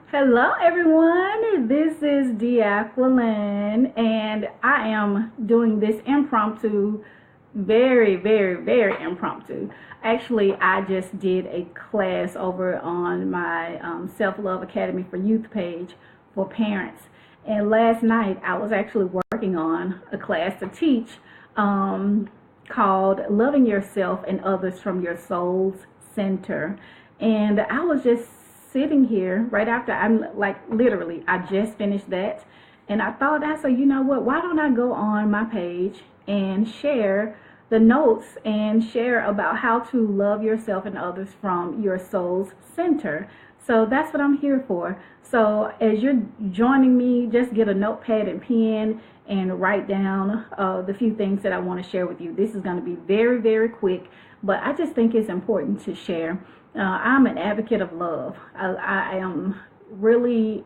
Hello, everyone. This is Deaquilin, and I am doing this impromptu, very impromptu. Actually, I just did a class over on my Self Love Academy for Youth page for parents. And last night, I was actually working on a class to teach called Loving Yourself and Others from Your Soul's Center. And I was just sitting here right after I'm like literally I just finished that, and I said, you know what, why don't I go on my page and share the notes and share about how to love yourself and others from your soul's center. So that's what I'm here for. So as you're joining me, just get a notepad and pen and write down the few things that I want to share with you. This is going to be very quick, but I just think it's important to share. I'm an advocate of love. I am really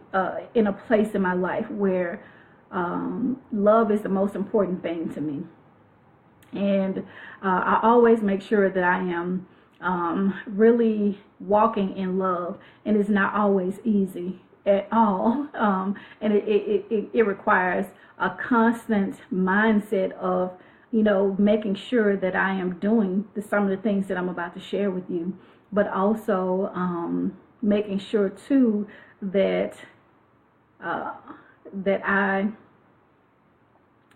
in a place in my life where love is the most important thing to me. And I always make sure that I am really walking in love. And it's not always easy at all. And it requires a constant mindset of, making sure that I am doing some of the things that I'm about to share with you, but also making sure too that that I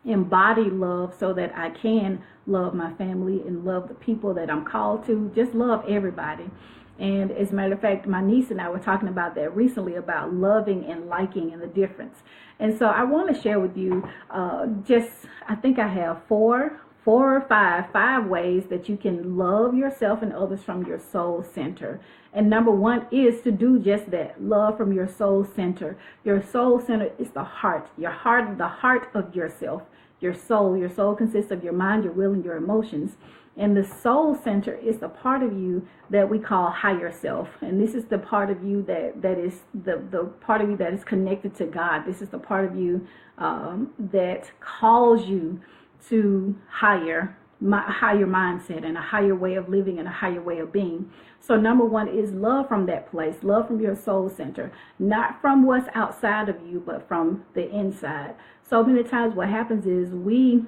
embody love so that I can love my family and love the people that I'm called to, just love everybody. And as a matter of fact, my niece and I were talking about that recently, about loving and liking and the difference. And so I want to share with you I think I have four or five ways that you can love yourself and others from your soul center. And number one is to do just that, love from your soul center. Your soul center is the heart, the heart of yourself, your soul. Your soul consists of your mind, your will, and your emotions. And the soul center is the part of you that we call higher self. And this is the part of you that is the part of you that is connected to God. This is the part of you that calls you to higher mindset and a higher way of living and a higher way of being. So number one is love from that place, love from your soul center, not from what's outside of you, but from the inside. So many times what happens is we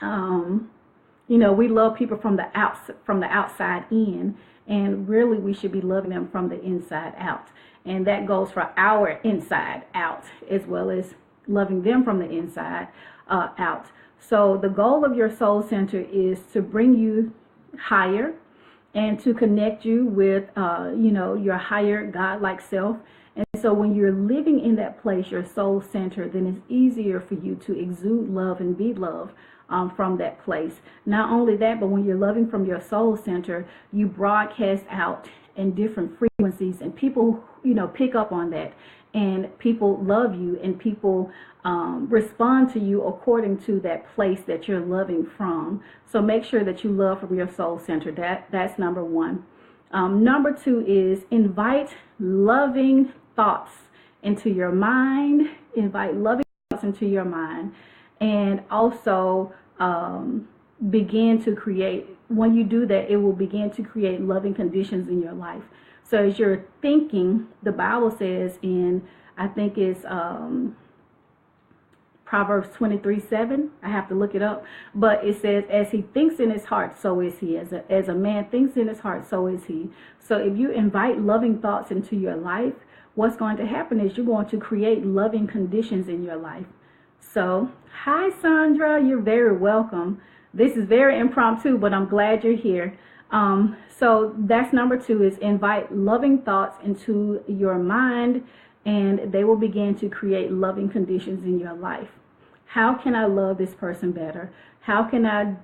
love people from the outside in, and really we should be loving them from the inside out. And that goes for our inside out as well as loving them from the inside out. So the goal of your soul center is to bring you higher and to connect you with, your higher God-like self. And so when you're living in that place, your soul center, then it's easier for you to exude love and be love from that place. Not only that, but when you're loving from your soul center, you broadcast out in different frequencies, and people, pick up on that. And people love you, and people respond to you according to that place that you're loving from. So make sure that you love from your soul center. That's number one. Number two is invite loving thoughts into your mind. Invite loving thoughts into your mind. And also begin to create, when you do that, it will begin to create loving conditions in your life. So as you're thinking, the Bible says in, I think it's Proverbs 23:7. I have to look it up. But it says, as he thinks in his heart, so is he. As a man thinks in his heart, so is he. So if you invite loving thoughts into your life, what's going to happen is you're going to create loving conditions in your life. So, hi Sandra, you're very welcome. This is very impromptu, but I'm glad you're here. So that's number two, is invite loving thoughts into your mind, and they will begin to create loving conditions in your life. How can I love this person better? How can I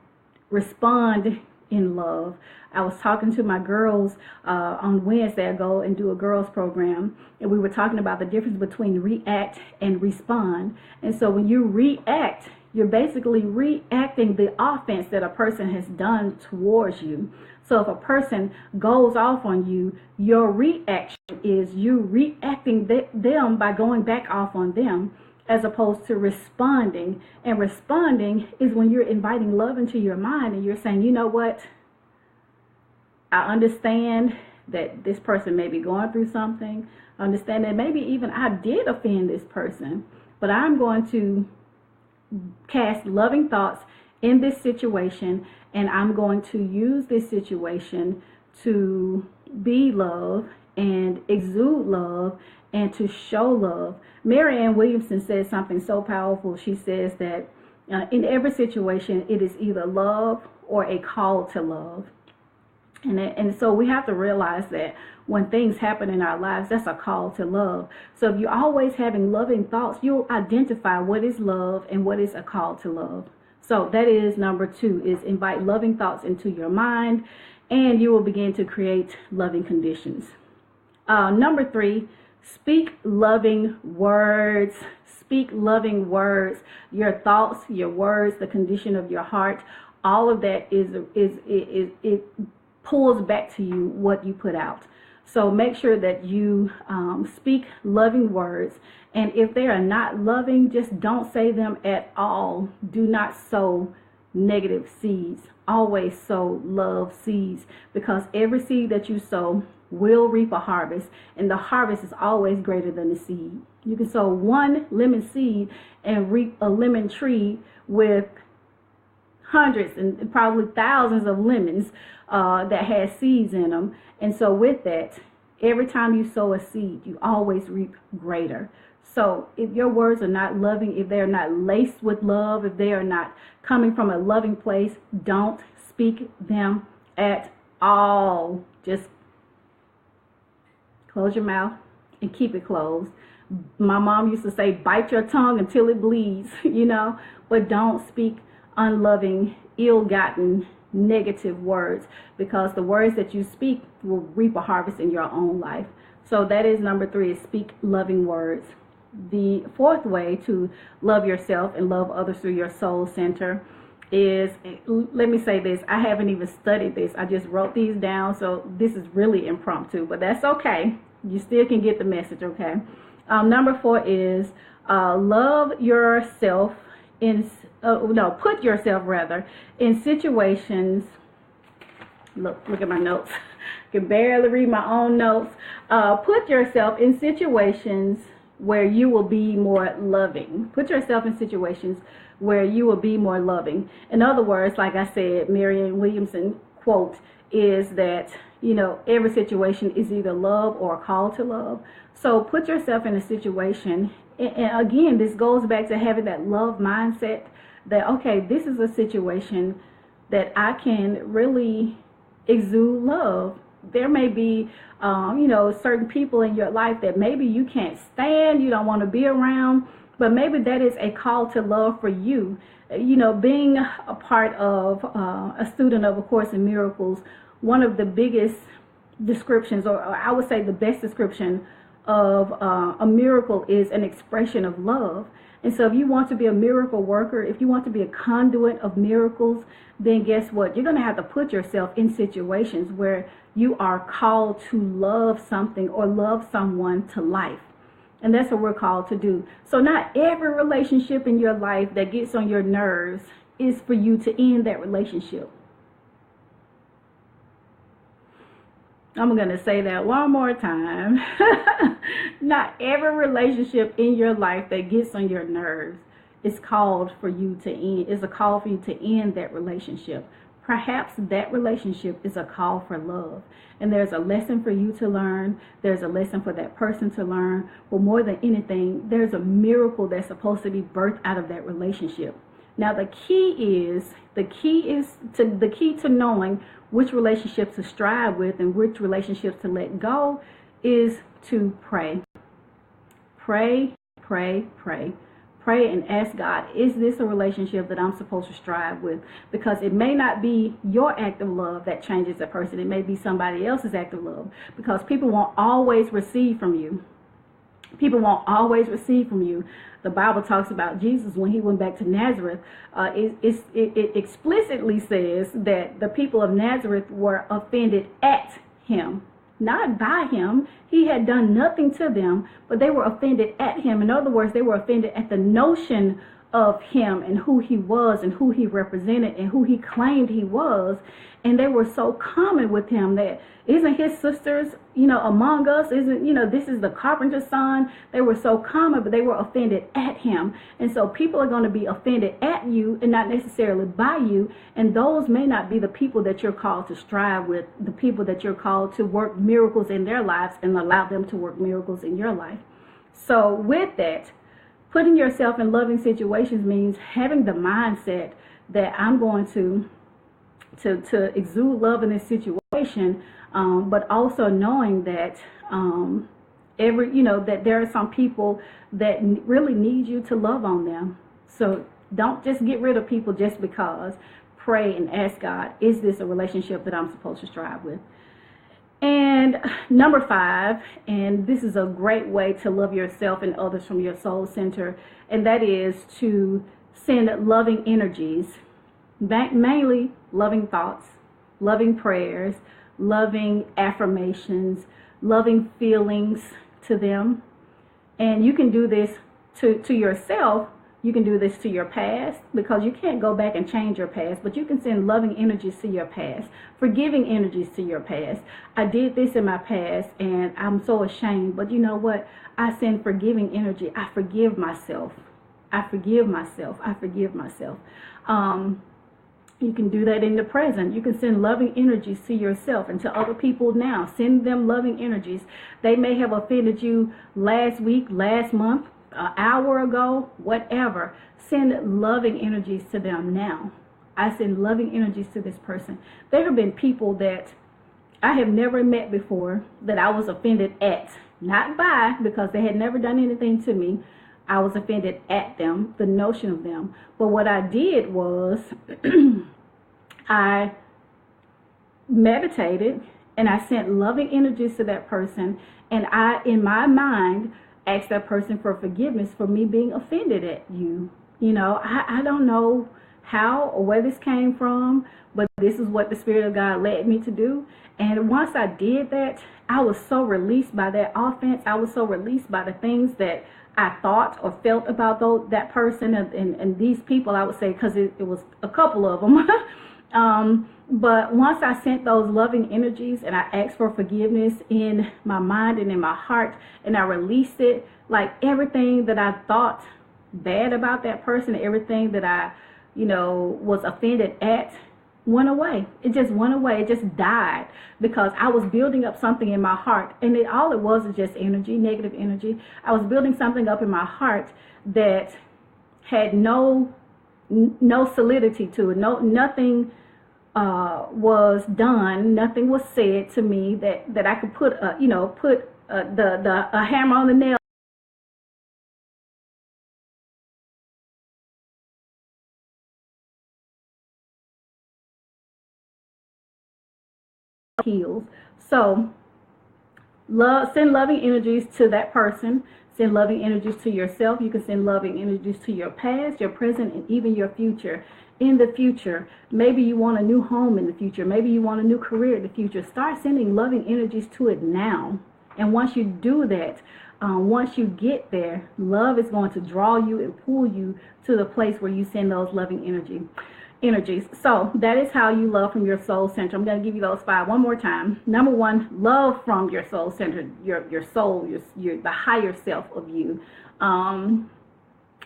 respond in love? I was talking to my girls on Wednesday. I go and do a girls program, and we were talking about the difference between react and respond. And so when you react, you're basically reacting the offense that a person has done towards you. So if a person goes off on you, your reaction is you reacting them by going back off on them, as opposed to responding. And responding is when you're inviting love into your mind and you're saying, you know what, I understand that this person may be going through something. Understand that maybe even I did offend this person, but I'm going to cast loving thoughts in this situation, and I'm going to use this situation to be love and exude love and to show love. Marianne Williamson says something so powerful. She says that in every situation, it is either love or a call to love. And so we have to realize that when things happen in our lives, that's a call to love. So if you're always having loving thoughts, you'll identify what is love and what is a call to love. So that is number 2, is invite loving thoughts into your mind, and you will begin to create loving conditions. Number 3, speak loving words. Speak loving words. Your thoughts, your words, the condition of your heart, all of that it pulls back to you what you put out. So make sure that you speak loving words. And if they are not loving, just don't say them at all. Do not sow negative seeds. Always sow love seeds, because every seed that you sow will reap a harvest, and the harvest is always greater than the seed. You can sow one lemon seed and reap a lemon tree with hundreds and probably thousands of lemons that has seeds in them. And so with that, every time you sow a seed, you always reap greater. So if your words are not loving, if they are not laced with love, if they are not coming from a loving place, don't speak them at all. Just close your mouth and keep it closed. My mom used to say, bite your tongue until it bleeds, but don't speak unloving, ill-gotten, negative words, because the words that you speak will reap a harvest in your own life. So that is number 3, is speak loving words. The 4th way to love yourself and love others through your soul center is, let me say this, I haven't even studied this. I just wrote these down, so this is really impromptu, but that's okay. You still can get the message, okay? Number 4 is love yourself put yourself rather in situations. Look at my notes. I can barely read my own notes. Put yourself in situations where you will be more loving. Put yourself in situations where you will be more loving. In other words, like I said, Marianne Williamson quote is that, every situation is either love or a call to love. So put yourself in a situation, and again, this goes back to having that love mindset, that, okay, this is a situation that I can really exude love. There may be, certain people in your life that maybe you can't stand, you don't want to be around, but maybe that is a call to love for you. Being a part of a student of A Course in Miracles, one of the biggest descriptions, or I would say the best description of a miracle, is an expression of love. And so if you want to be a miracle worker, if you want to be a conduit of miracles, then guess what? You're going to have to put yourself in situations where you are called to love something or love someone to life. And that's what we're called to do. So not every relationship in your life that gets on your nerves is for you to end that relationship. I'm going to say that one more time. Not every relationship in your life that gets on your nerves is called for you to end. It's a call for you to end that relationship. Perhaps that relationship is a call for love. And there's a lesson for you to learn. There's a lesson for that person to learn. But more than anything, there's a miracle that's supposed to be birthed out of that relationship. Now the key to knowing which relationships to strive with and which relationships to let go is to pray. Pray, pray, pray. Pray and ask God, is this a relationship that I'm supposed to strive with? Because it may not be your act of love that changes a person. It may be somebody else's act of love. Because people won't always receive from you. People won't always receive from you. The Bible talks about Jesus when he went back to Nazareth. It explicitly says that the people of Nazareth were offended at him, not by him. He had done nothing to them, but they were offended at him. In other words, they were offended at the notion of him and who he was and who he represented and who he claimed he was. And they were so common with him that isn't his sisters, among us? Isn't, this is the carpenter's son. They were so common, but they were offended at him. And so people are going to be offended at you and not necessarily by you. And those may not be the people that you're called to strive with, the people that you're called to work miracles in their lives and allow them to work miracles in your life. So with that, putting yourself in loving situations means having the mindset that I'm going to exude love in this situation, but also knowing that that there are some people that really need you to love on them. So don't just get rid of people just because. Pray and ask God, is this a relationship that I'm supposed to strive with? And number 5, and this is a great way to love yourself and others from your soul center, and that is to send loving energies, mainly loving thoughts, loving prayers, loving affirmations, loving feelings to them. And you can do this to yourself. You can do this to your past, because you can't go back and change your past, but you can send loving energies to your past, forgiving energies to your past. I did this in my past and I'm so ashamed, but you know what? I send forgiving energy. I forgive myself. I forgive myself. I forgive myself. You can do that in the present. You can send loving energies to yourself and to other people now. Send them loving energies. They may have offended you last week, last month, an hour ago, whatever. Send loving energies to them now. I send loving energies to this person. There have been people that I have never met before that I was offended at, not by, because they had never done anything to me. I was offended at them, the notion of them. But what I did was I meditated and I sent loving energies to that person, and I, in my mind, ask that person for forgiveness for me being offended at you. I don't know how or where this came from, but this is what the Spirit of God led me to do. And once I did that, I was so released by that offense. I was so released by the things that I thought or felt about that person and these people, I would say, because it was a couple of them. But once I sent those loving energies and I asked for forgiveness in my mind and in my heart, and I released it, like everything that I thought bad about that person, everything that I, was offended at, went away. It just went away. It just died, because I was building up something in my heart, and all it was is just energy, negative energy. I was building something up in my heart that had no solidity to it. Nothing was done. Nothing was said to me that I could put a hammer on the nail. Heals. So send loving energies to that person. Send loving energies to yourself. You can send loving energies to your past, your present, and even your future. In the future, maybe you want a new home in the future. Maybe you want a new career in the future. Start sending loving energies to it now. And once you do that, once you get there, love is going to draw you and pull you to the place where you send those loving energies. So that is how you love from your soul center. I'm going to give you those 5 one more time. Number 1, love from your soul center, your soul, the higher self of you.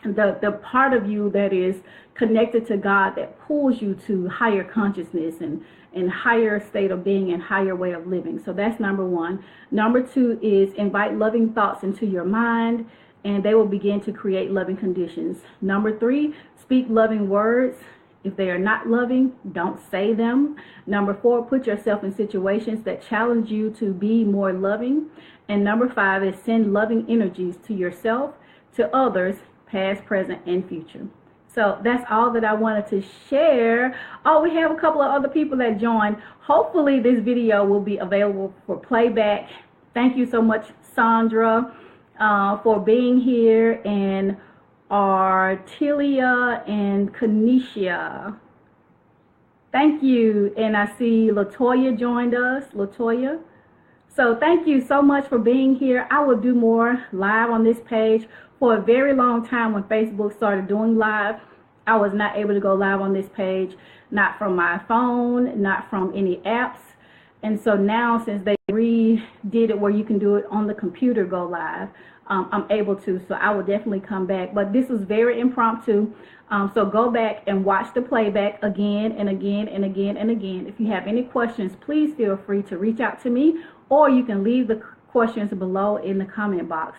The part of you that is connected to God, that pulls you to higher consciousness and higher state of being and higher way of living. So that's number 1. Number 2 is invite loving thoughts into your mind, and they will begin to create loving conditions. Number 3, speak loving words. If they are not loving, don't say them. Number 4, put yourself in situations that challenge you to be more loving. And number 5 is send loving energies to yourself, to others, past, present, and future. So that's all that I wanted to share. Oh, we have a couple of other people that joined. Hopefully this video will be available for playback. Thank you so much, Sandra, for being here, and Artelia and Kanisha. Thank you. And I see Latoya joined us. Latoya, So thank you so much for being here. I will do more live on this page. For a very long time when Facebook started doing live, I was not able to go live on this page, not from my phone, not from any apps. And so now, since they redid it where you can do it on the computer, go live, I'm able to. So I will definitely come back. But this was very impromptu. So go back and watch the playback again and again and again and again. If you have any questions, please feel free to reach out to me, or you can leave the questions below in the comment box.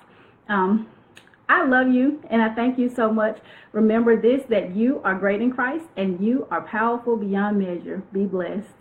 I love you, and I thank you so much. Remember this, that you are great in Christ, and you are powerful beyond measure. Be blessed.